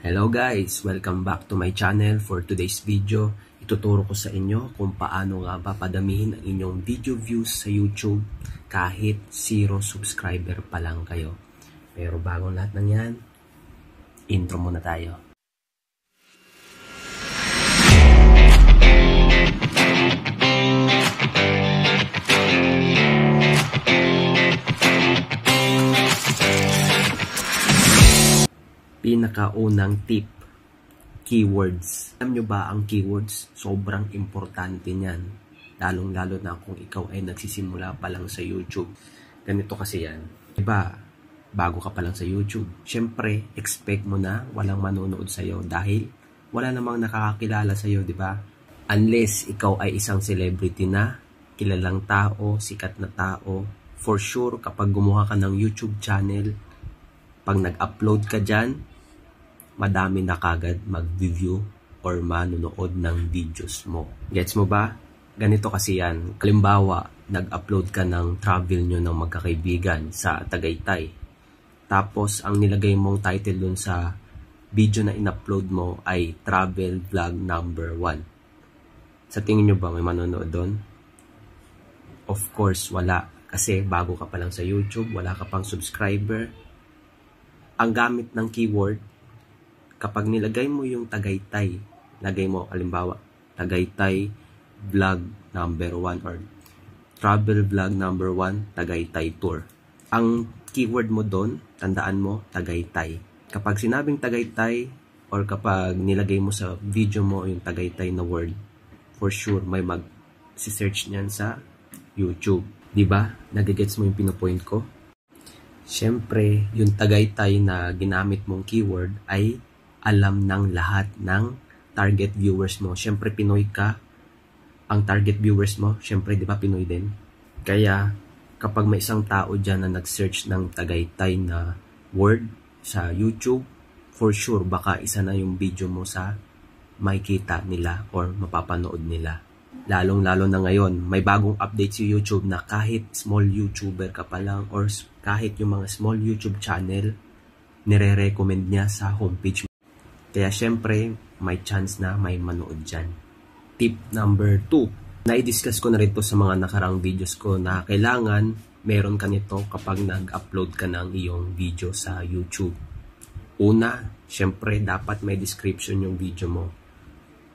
Hello guys! Welcome back to my channel. For today's video, ituturo ko sa inyo kung paano nga ba padamihin ang inyong video views sa YouTube kahit 0 subscriber pa lang kayo. Pero bago lahat ng yan, intro muna tayo. Pinakaunang tip, keywords. Alam nyo ba ang keywords? Sobrang importante niyan. Lalong-lalo na kung ikaw ay nagsisimula pa lang sa YouTube. Ganito kasi yan. Diba, bago ka pa lang sa YouTube, syempre, expect mo na walang manonood sa'yo dahil wala namang nakakakilala sa'yo, diba? Unless ikaw ay isang celebrity na, kilalang tao, sikat na tao, for sure, kapag gumawa ka ng YouTube channel, pag nag-upload ka dyan, madami na kagad mag-view or manonood ng videos mo. Gets mo ba? Ganito kasi yan. Halimbawa, nag-upload ka ng travel nyo ng magkakaibigan sa Tagaytay. Tapos, ang nilagay mong title dun sa video na in-upload mo ay Travel Vlog Number 1. Sa tingin nyo ba may manonood dun? Of course, wala. Kasi bago ka pa lang sa YouTube, wala ka pang subscriber. Ang gamit ng keyword, kapag nilagay mo yung Tagaytay, lagay mo, halimbawa, Tagaytay Vlog Number 1 or Travel Vlog Number 1, Tagaytay Tour. Ang keyword mo doon, tandaan mo, Tagaytay. Kapag sinabing Tagaytay or kapag nilagay mo sa video mo yung Tagaytay na word, for sure may mag-search niyan sa YouTube. Diba? Nagigets mo yung pinopoint ko? Siyempre, yung Tagaytay na ginamit mong keyword ay alam ng lahat ng target viewers mo. Siyempre, Pinoy ka. Ang target viewers mo, siyempre, di ba, Pinoy din? Kaya, kapag may isang tao dyan na nag-search ng Tagaytay na word sa YouTube, for sure, baka isa na yung video mo sa makikita nila or mapapanood nila. Lalong-lalo na ngayon, may bagong update si YouTube na kahit small YouTuber ka pa lang or kahit yung mga small YouTube channel, nire-recommend niya sa homepage mo. Kaya syempre, may chance na may manood dyan. Tip number 2. Na-discuss ko na rin to sa mga nakarang videos ko na kailangan meron ka nito kapag nag-upload ka ng iyong video sa YouTube. Una, syempre, dapat may description yung video mo.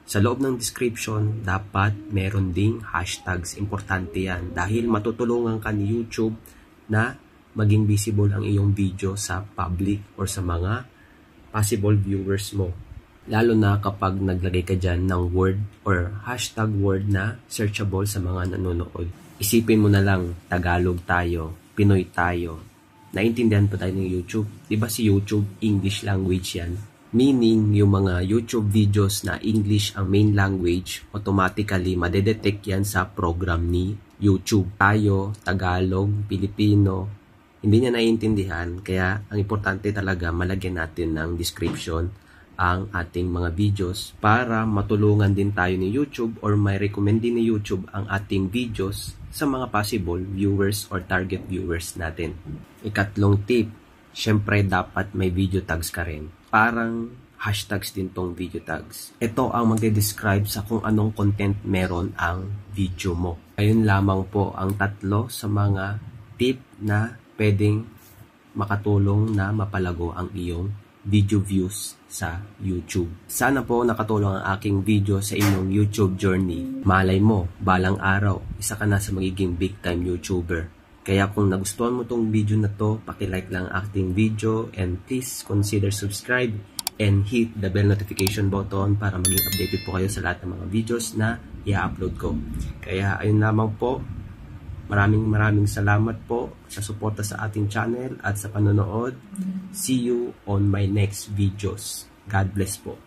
Sa loob ng description, dapat meron ding hashtags. Importante yan dahil matutulungan ka ni YouTube na maging visible ang iyong video sa public or sa mga possible viewers mo. Lalo na kapag naglagay ka dyan ng word or hashtag word na searchable sa mga nanonood. Isipin mo na lang, Tagalog tayo, Pinoy tayo. Naintindihan pa tayo ng YouTube? Diba si YouTube, English language yan? Meaning, yung mga YouTube videos na English ang main language, automatically madedetect yan sa program ni YouTube. Tayo, Tagalog, Pilipino, hindi niya naiintindihan, kaya ang importante talaga malagyan natin ng description ang ating mga videos para matulungan din tayo ni YouTube or may recommend din ni YouTube ang ating videos sa mga possible viewers or target viewers natin. Ikatlong tip, syempre dapat may video tags ka rin. Parang hashtags din tong video tags. Ito ang magde-describe sa kung anong content meron ang video mo. Ayun lamang po ang tatlo sa mga tip na pwedeng makatulong na mapalago ang iyong video views sa YouTube. Sana po nakatulong ang aking video sa inyong YouTube journey. Malay mo, balang araw, isa ka na sa magiging big time YouTuber. Kaya kung nagustuhan mo tong video na to, paki-like lang ang ating video and please consider subscribe and hit the bell notification button para maging updated po kayo sa lahat ng mga videos na i-upload ko. Kaya ayun lamang po. Maraming salamat po sa suporta sa ating channel at sa panonood. See you on my next videos. God bless po.